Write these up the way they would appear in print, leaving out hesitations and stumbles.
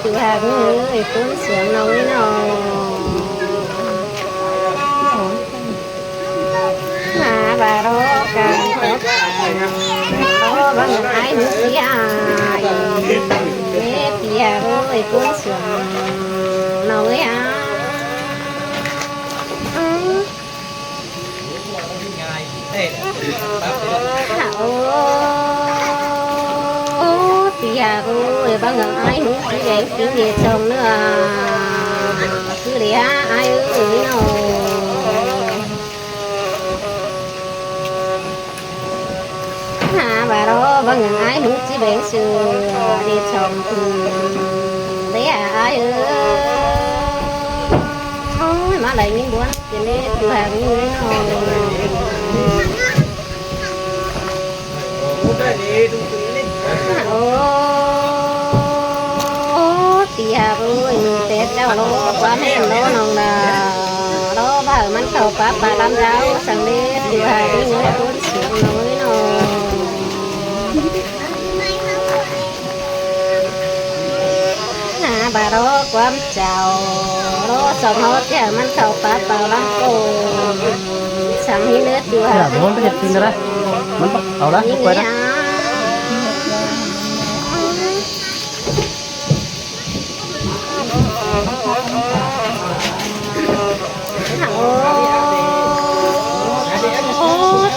chịu hàng người cuốn sướng nấu với nó mà bà đó càng tốt đó bằng ai nước kia nghe kia rồi cuốn sướng nấu với à tia rồi bao giờ ai muốn đi đến tiếng gì chồng nữa cứ để ai ơi nào bà đó bao giờ ai muốn đi đến sự đi chồng để ai ơi mà lại những buồn cho nên từ hàng như thế nào tia rồi tết cháu nó quá mẹ nó nồng là đó bà mắn cầu pháp bà làm giáo sang đi từ hàng người cuốn sướng nói nó bà đó quắm chào đó xong hết chứ mắn cầu pháp bà làm cô sang đi nữa từ hàng muốn cái gì đó mắn cầu đó quay đó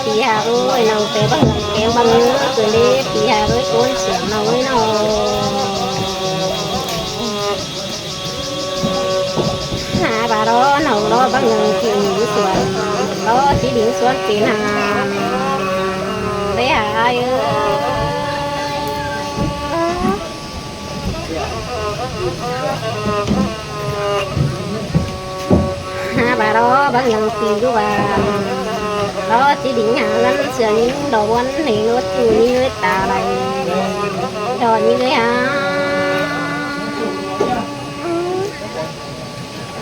tia ơi nấu té bằng kéo bằng nước rồi đi tia ơi cuốn sướng nấu với nó bà đó nấu đó bằng ngừng thì những xuân đó chỉ điểm xuân tiền hàng đấy ai ơi bà đó bằng ngừng thì của bà đó chỉ định hàng lắm sửa những đồ ăn thì nó chịu như người ta này rồi như thế hả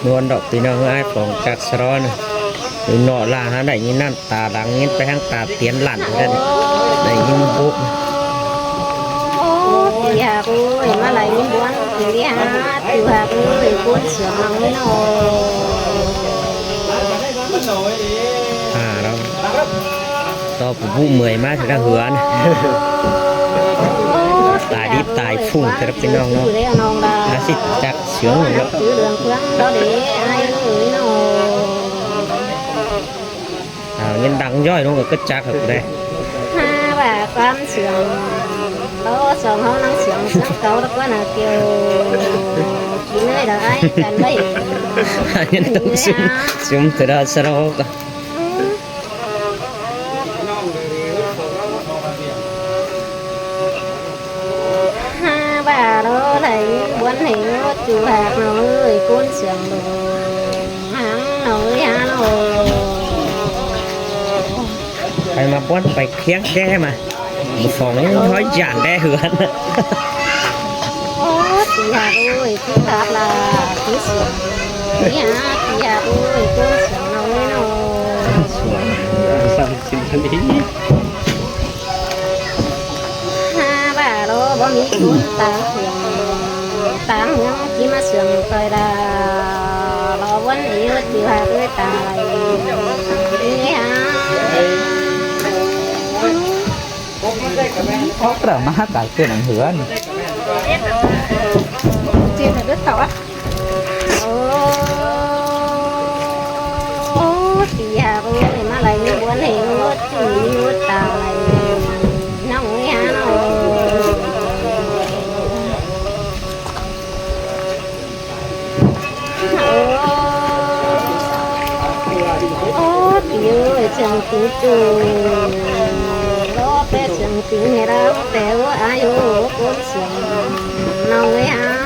luôn đọc tí nào ai phòng chặt sờ rồi nọ là hắn đẩy như nan tà đắng như phải hàng tà tiến lặn ra đẩy như bộ thì hả ơi mà lại những buồn thì hả từ hả ơi cuốn sướng lòng với nó đâu to của vụ 10 má thì đang hứa tài đi tài phùng thì nóเป็นน้องเนาะน่าสิจักเสืองเนาะ nhân đắng giỏi luôn cái chắc hợp đây ha bà con sướng đó sướng họ năng sướng sắc cầu đó quá là kêu chỉ nơi đó ai cần vậy nhân tâm xuống từ đó sau đó ha bà đó thấy muốn thì nó chủ hạt nó ơi con sướng đồ hắn nói ha nó phải mà bón phải khéng đe mà một phòng nói giản đe hứa thì hạt ơi cứ thật là cứ sướng thì hạt ơi con sướng nói nó sao xin thân ý ha bà đó bỏ mi cuốn táng những chỉ mà sướng tôi là lo vấn yêu từ hạt ơi tài nghe có cái mà hát cả kia nặng hứa chia là rất to thì hạt ơi mà lại như muốn hiểu chữ tài nóng nghe nó ơi chẳng cứ trường đó bé chẳng cứ nghe đâu bé ai ô con sướng nào nghe hả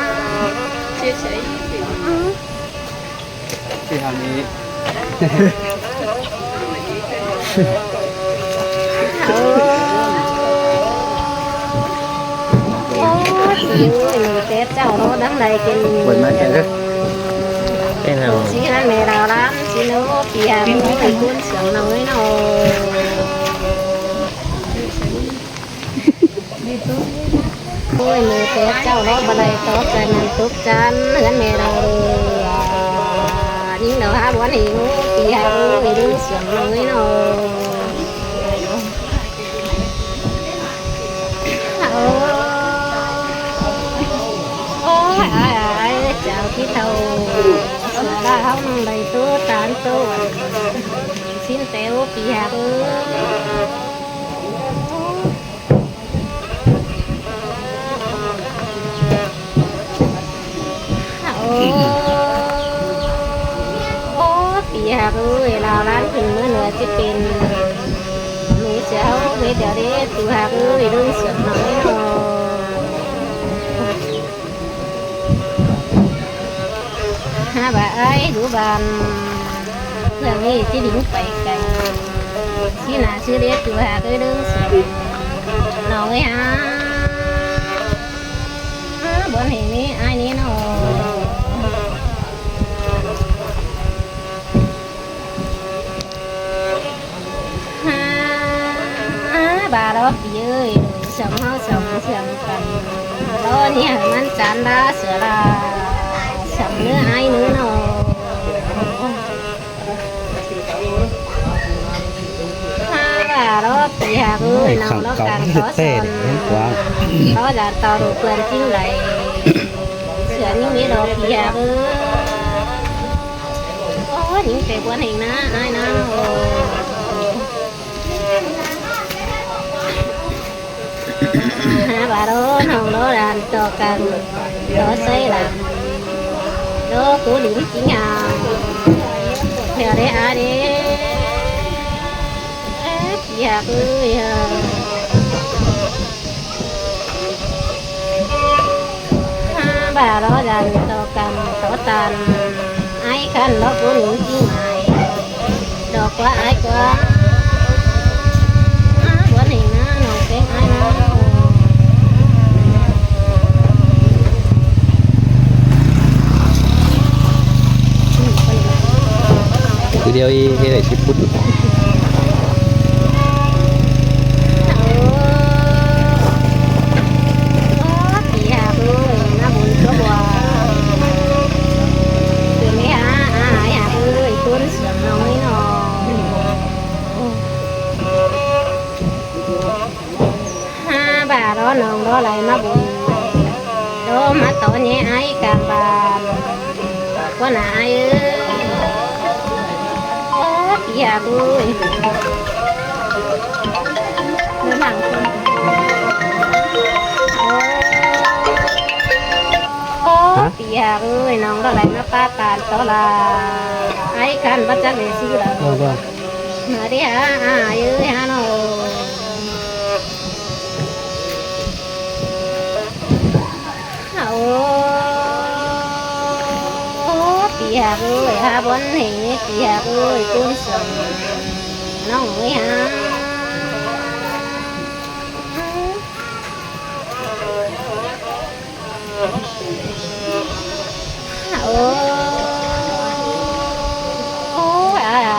chia sẻ thì hàm ý ôi bé cháu nó đang đầy trên quên mất cái cái nào chị ăn mẹ đào lắm chị nấu thì hàm nó phải cuốn sướng nào ấy nào ôi ơi mười tết cháu nó bà đây tốt trời mình tốt chắn hấn mẹ đầu những đầu ha bón hiếu thì ha ơi đừng sướng nói nó ôi ai chào chị thầu sửa ra không đầy tố tán tố xin téo kỳ hạ ơi kỳ hạ ơi nào lán từng mới nữa chỉเป็นmấy cháu bây giờ đấy từ hạ ơi đừng sửa nói nó ha bà ấy đủ bàn giờ này chỉ đỉnh phải cày khi nào chưa đến từ hạ ơi đừng sửa nói ha bọn hình ní ai ní nó bà đó chị ơi sống hao sống sống cần đó nha mình chán đã sửa là sống nữa ai nữa nó bà đó chị Hà ơi nào nó càng có son đó là tàu đồ quyền chính lại sửa những cái đồ chị Hà ơi có những cái quan hình đó ai nó ha bà đó không đó là cho cần đó xây là đó của điểm chính nào theo đấy ai đấy dạ ơi ha bà đó là cho cần tổ tàn ai khăn đó của điểm chính này đó quá ai quá bữa này nó cái ai nó cứ đeo y cái này chỉ phút bà đó nồng đó lại má bụng đó má tổ nhé ai càng bà có là ai ơi dạ tôi nó bằng không dạ ơi nồng đó lại má ba tàn đó là ai khăn bắt chắc để xí là mà đi hả ai ơi hả nó kỳ hạ ơi ha bốn hình kỳ hạ ơi cuốn sừng nó ngồi ha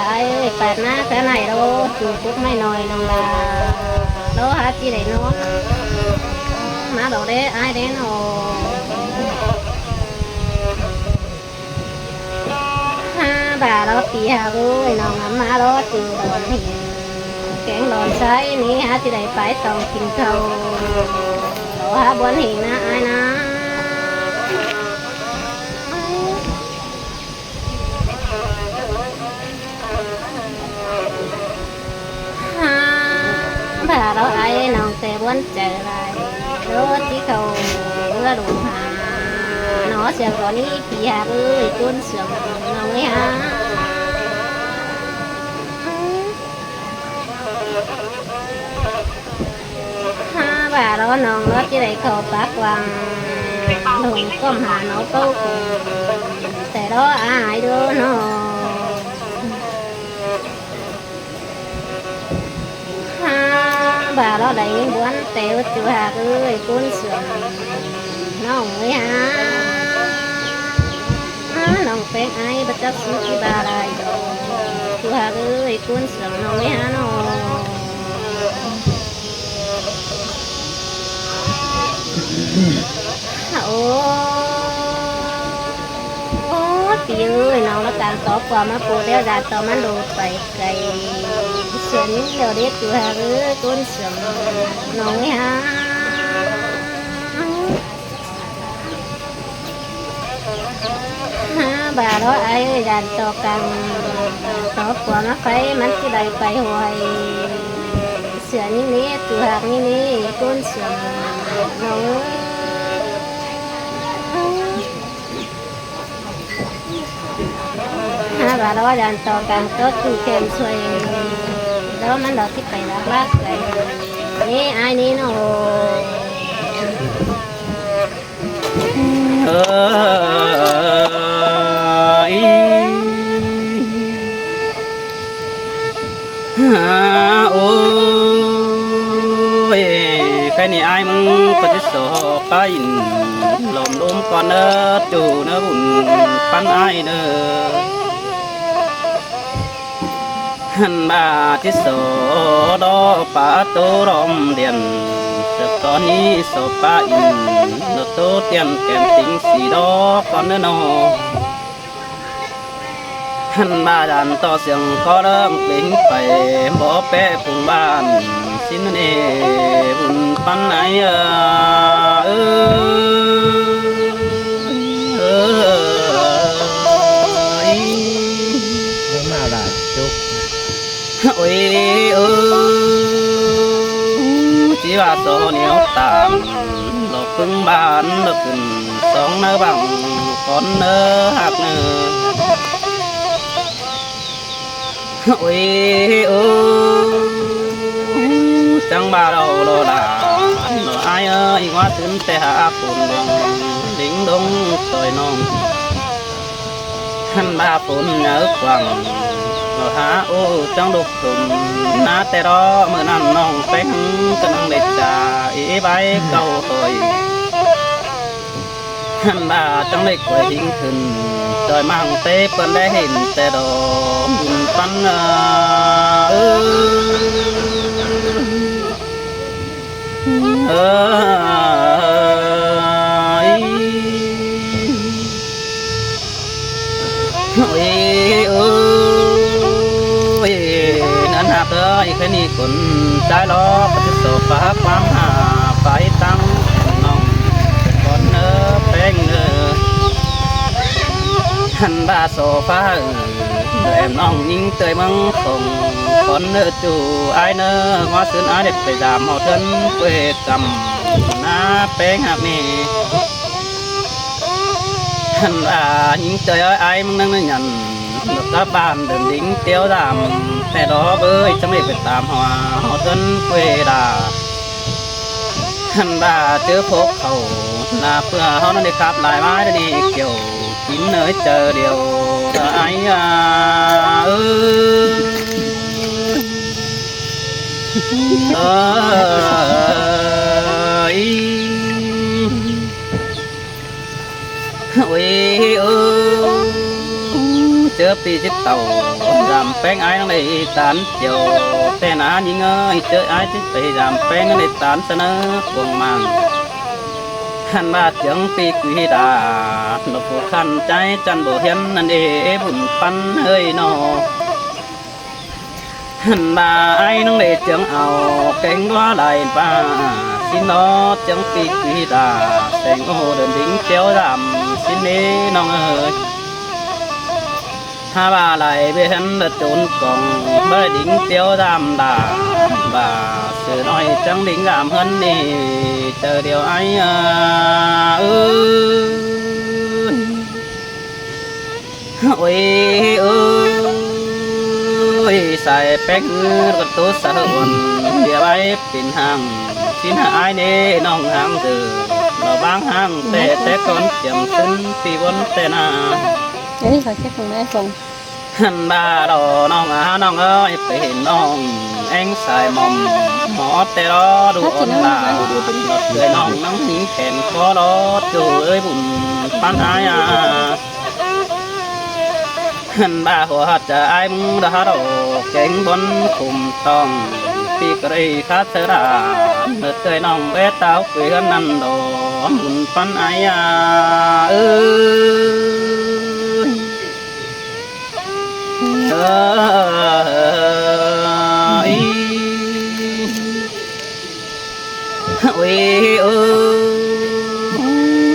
ai ơi phạt na cái này đâu chùi phút mấy nồi nó là đó hả chi để nó má đồ đấy ai đấy nó bà đó kỳ hà ơi nó ngắm má đó từ đòn hiền kén đòn sấy ní hả thì đầy phải tàu kinh cầu đó hả bốn hiền na ai na bà đó ai nó tè bốn trở lại đó chỉ cầu bữa đủ hà nó sẽ có ní kỳ hà ơi cuốn sườn nó ấy ha ha bà đó nó chỉ để khẩu bác hoàng thường con hà nó tốtแต่đó ai đó nó ha bà đó đầy những buồn tèo chú hà ơi cuốn sườn nó ấy ha nông phèn ai bắt chắc suy chi bà lại chú hà ơi cuốn sườn nó ấy ha nó โอ้โอ้ปีเอ้ยน้องละการตอบความมาปูเดียวดาต่อมันโดดไปไกลเสียงนี้เดียวเด็ดอยู่ฮะเอ้ยต้นเสียงน้องนี่ฮะบาร้อยไอ้ดันต่อกันตอบความมาไปมันที่ใดไปหวยเสือนี่นี่ตัวหักนี่นี่ต้นเสียงน้องบาร้อยดันต่อกันก็คือเกมช่วยแล้วมันเราที่ไปรักรักไปนี่ไอ้นี่เนาะ โอ้ยใครนี่อายมึงก็จะสอบไปหลอมลมก่อนเด้อจูเนื้อบุญปันอายเด้อหันมาที่สอดอป่าโตรอมเดียนสักตอนนี้สอบป้าอินโนโตเตียนแก้มติงสีดอก่อนเด้อน้อหันมาดันต่อเสียงก็เริ่มเปล่งไปบ่แปะปุ่งบ้านสิ้นเอบุญปันไหนเออ เรื่องมาละจุก โอ้ยจีว่าโซเหนียวตามหลอกพึ่งบ้านหลอกขึ้นสองเนื้อบังคนเนื้อหักเนื้อโอ้ยจังบาเราโลดาโลอายอีกว่าถึงแต่หาคนดงลิงดงซอยน้องหันบาฝนเนื้อกวังโลหาโอ้จังดุกตุ่มนาแต่รอเมื่อนั้นน้องเป็นกำลังเด็ดจ่าอีใบเก่าหอยหันบาจังเล็กกว่าทิ้งขึ้นโดยมังเตเปิ้นได้เห็นแต่ดอกบุญปันเอนั่นหากแค่นี้คนใจล้อปฏิสอบฟ้าความหาไปตั้งน้องก่อนเนอแป้งเนอหันบาโซฟาแอมน้องยิงเตยมังคงคนเนอจู่ไอเนอว่าซื้อไอเด็ดไปดามเอาเทินเวกำนาแป้งหักนี่หันบายิงเตยไอมึงนั่งนึกยันลูกกลับบ้านเดินดิ้งเตี้ยวดำแต่ดอเบยจะไม่ไปตามหัวเอาเทินเวดาหันบาเจอพกเขาลาเพื่อเขานั่นได้ขับลายไม้ได้ดีเกี่ยวกินเนยเจอเดียวไอ้โอ้ยเจอปีจิตเต่ารำแป้งไอ้นั่งในตานเจียวแต่หนายิงเจอไอ้จิตไปรำแป้งนั่งในตานเสนอพวงมังหันมาเจียงปีกุยดาหลบผู้ขันใจจันโบเห็นนั่นเอบุญปันเฮ้ยนอหันมาไอ้น้องเด็ดเจียงเอาเก่งว่าไหลป้าสินอเจียงปีกุยดาแสงโอเดินดิ้งเจียวดำสินนี้น้องเอ๋ยถ้าบาไหลไปเห็นละโจนกองเมื่อดิ้งเจียวดำดาบาสื่อน้อยจังดิ้งดำเฮินนี่เจอเดียวไอ้โอ้ยใส่แป้งกระตุ้สะหุ่นเดี๋ยวไอ้ปิ่นหางชิ้นหายเน่น้องหางเดือเราบางหางแต่ก่อนเจียมซึ้งปีบนแต่นาเดี๋ยวนี้ขอเช็คของแม่ส่งหันบาดอน้องน้องเอ้ยไปเห็นน้องเอ็งสายมอมหอแต่รอดูอ่อนลาเลยน้องนั่งหิงแขนคอรอจูเอ้ยบุญปันอายหันบาหัวจะไอ้มึงดาดอกเก่งบนคุมตองปีกรีคาเสราเมื่อเคยน้องเบต้าคุยกันนั่นดอ บุญปันไอ้เอ้ยเอ้ยโอ้ย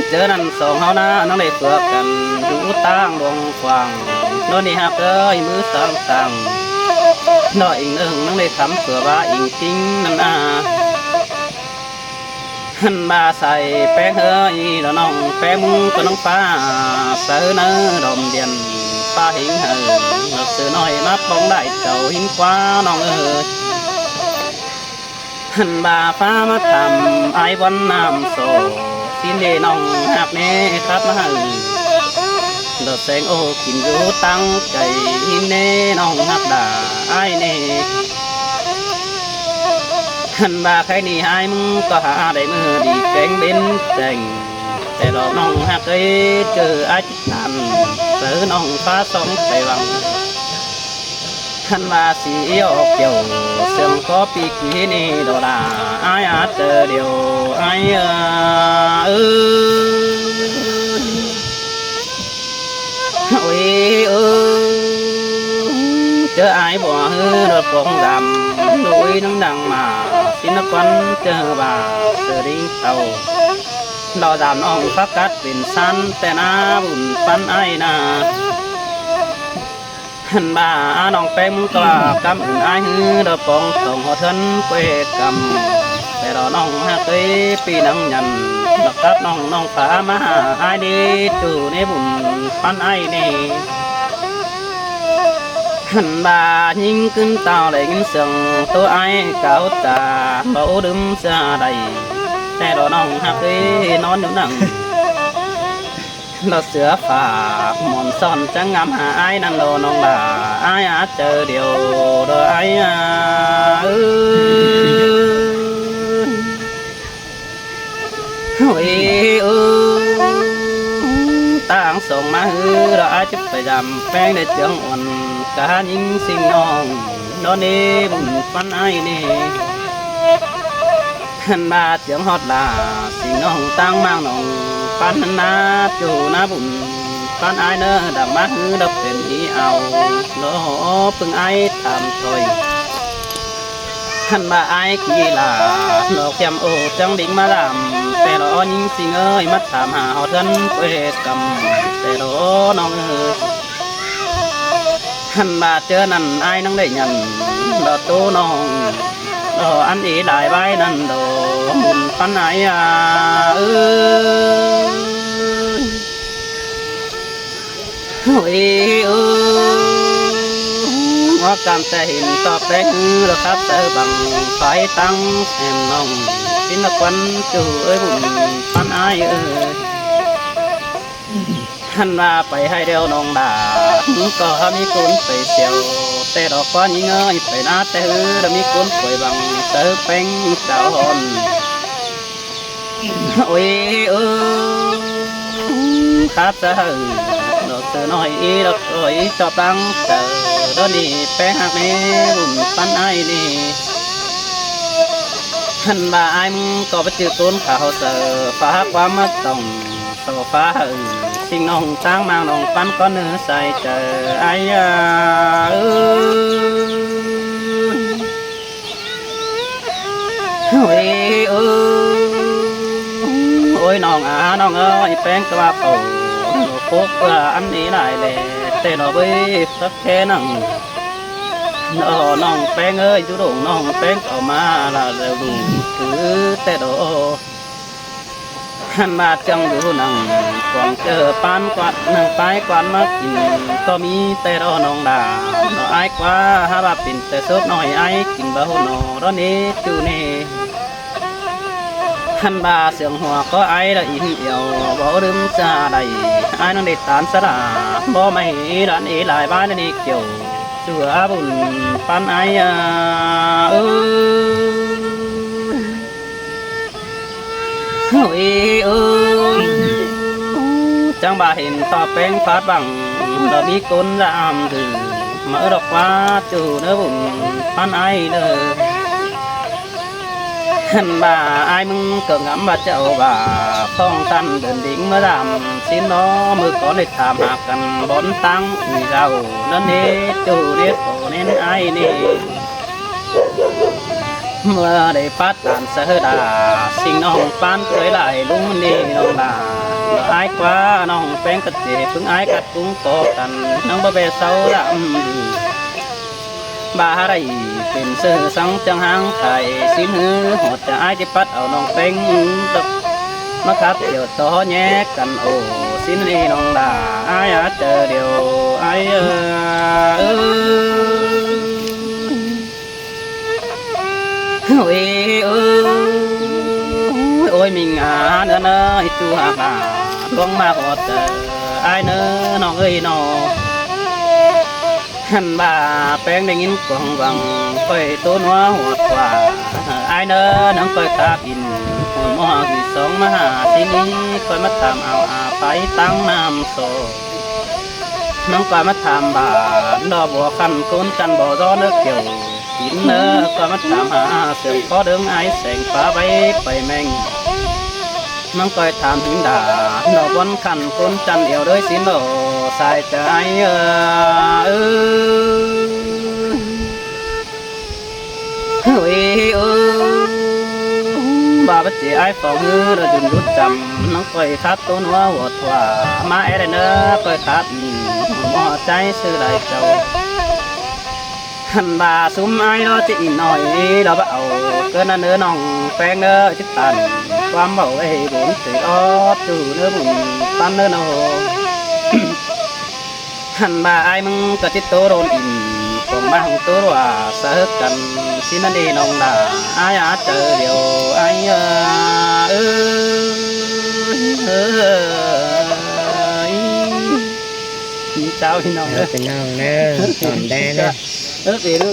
เจอนั่นสองเฮานะน้องได้เฟือกกันอยู่ตั้งดวงฟางโน่นนี่ฮักเอ้ยมือสั่งน้อยอีกหนึ่งน้องได้ทำเผื่อว่าอิงจริงนั่นหันมาใส่แป้งเฮ้ยแล้วน้องแป้งมึงก็น้องฟ้าเสือเนื้อดอมเดียนป้าหิงเฮ้ยเราเสือน้อยมาป้องได้เจ้าหิงกว่าน้องเอ้ยหันบาฟ้ามาทำไอ้วันน้ำโซสินเดน้องหักเน่ครับมาให้ดอกแสงโอกินอยู่ตั้งใจหินเน่น้องหักด่าไอ้เน่หันบาใครนี่ให้มึงก็หาได้มือดีแกงเป็นแจงแต่ดอกน้องหักเอ้เจอไอ้จิตนันเสือน้องฟ้าสองใจวังหันมาสีออกเกี่ยวเสียงก็ปีกนี่ดอลาไอ้อาเจอเดียวไอ้โอ้ยเจอไอ้บ่ฮือรถปองดำลุยน้ำดังมาสินควันเจอบ่าเสือดิ้งเต่าเราดำน้องพักกัดเป็นสันแต่หน้าบุญปันไอ้นาหันบ่าน้องแป้งกล้ากำอื่นไอ้ฮือดอกปองส่งหัวเทินเกวกำแต่เราน้องฮักเอ้ปีนังยันดอกกับน้องฟ้ามาหาไอ้ดีจู่ในบุญปันไอ้นี่หันบ่ายิงขึ้นเต่าเลยกินเสียงตัวไอ้เก่าตาเบาดึมเสียใดแต่เราน้องฮักเอ้นอนอยู่นั่งเราเสือฝากหมอนซ่อนจะงามหาไอ้นั่นโดน้องบ่าไอ้เจอเดียวโดยไอ้โอ้ยต่างส่งมาฮือเราไอ้จะไปดำแป้งในเจียงอ่อนกะยิงสิ่งน้องนอนนี่บุญปันไอ้นี่หันมาเจียงฮอดลาสิ่งน้องตั้งมั่งน้องปันนาจูนาบุญปันไอเนอดับมาฮือดับเป็นอีเอาโลพึ่งไอทำถอยหันมาไอขี้ลาดอกแก้มโอจังดิ่งมาดำแต่รอยิงสิงเอ้ยมัดถามหาเอาเทินเวกำแต่รอน้องเอ้ยหันมาเจอนั่นไอนั่งได้ยันดอกโตน้องดอกอันอีหลายใบนั่นดอกบุญปันไอโอ้ยว่าการแต่เห็นตอบแต่ฮือแล้วครับแต่บังไฟตั้งแอมน้องพินควันจู่เอ้ยบุญปันไอหันมาไปให้เดียวน้องด่าก็มีคนไปเสียวแต่ดอกก้อนยิงเอ้ยไปนาแต่ฮือแล้วมีคนป่วยบังเติเป็งเจ้าหอนโอ้ยครับจะดอกเสือน้อยดอกโอ้ยชอบดังเจอดอกนี่แป้งหักนี่บุญปันไอ้นี่หันมาไอ้มึงก็ไปจืดต้นข่าวเสือฟ้าความมาต้องโซฟาสิ่งน้องตั้งมาน้องปันก็เนื้อใส่เจอไอ้โอ้ยโอ้ยน้องน้องเอ้ยแป้งกระเป๋าพกอันนี้ได้เลยแต่เราไปสักแค่นั่งน้องแป้งเอ้ยจุดงน้องแป้งเอามาละเร็วดูคือแต่โดหันมาจังอยู่นั่งกวางเจอปานกวัดนั่งไปกวานมากินก็มีแต่รอน้องด่าเราไอ้กว่าหาว่าเป็นแต่สดหน่อยไอ้กินเบาหนอรอนี้จูนี่หันบาเสียงหัวก็ไอ้ละอีเดียวบ่ลืมจะได้ไอ้นั่งได้ตานสระบ่ไม่ร้านเอหลายบ้านนี่เกี่ยวเสือบุญปันไอ้โอ้ยจังบ่าเห็นต่อแป้งฟาดบังเรามีคนรำถือมาดอกว่าจูเนื้อบุญปันไอ้เด้อ bà ai mừng cờ ngắm bà chậu bà phong căn đơn đỉnh mới làm xin nó mưa có để thảm hạ cần bón tăng người giàu nên đi chủ biết tổ nên ai nè mưa để phát tàn sơ đà sinh nong pan cưới lại lung đi nong đà ai quá nong phèn cất chế phương ai cắt cũng có cần nong bờ bè sâu đạm bà đâyเป็นเสือสังจังหางไข่สินหือหดจะไอ้ที่ปัดเอาน้องเต็งตกมาขับเดี๋ยวต่อแยกกันโอ้สินนี่น้องด่าไอ้อาเจอเดี๋ยวไอ้โอ้ยโอ้ยมิงอาเนื้อเนื้อจูหาบ่าลวงมาหดเจอไอ้เนื้อน้องเอ้ยน้องหันบ่าแป้งได้ยินกวางวังค่อยตัวนัวหัวกว่าไอ้เนอน้องค่อยตาบินหุ่นมอกี่สองมาหาที่นี้ค่อยมาตามเอาอาไปตั้งน้ำโซน้องก็มาถามบ่าดอกบัวคันก้นจันบ่อร้อนเนื้อเกี่ยวกินเนอก็มาถามหาเสียงขอเดิงไอ้แสงฟ้าไปแมงน้องก็ถามถึงด่าดอกวันคันก้นจันเดียวด้วยสินโดใส่ใจเฮ้ยbà bắt chị ai phòng hư rồi đừng rút chậm nó quay khát tôn hoa vọt hòa má ấy đây nữa quay khát mò cháy sư đại châu hẳn bà súng ai đó chị nói đó bảo cơ nó nữa nòng phen nữa chứ tàn quam bảo ấy bốn từ đó từ nữa bùn tan nữa nào hẳn bà ai mong có chết tố rôn in còn mang tố hòa sợ cần xin anh đi nông đà ai á chờ điều ai chào đi nôngเป็นน้องเด้อสอนแดนเด้อ ớt gì nữa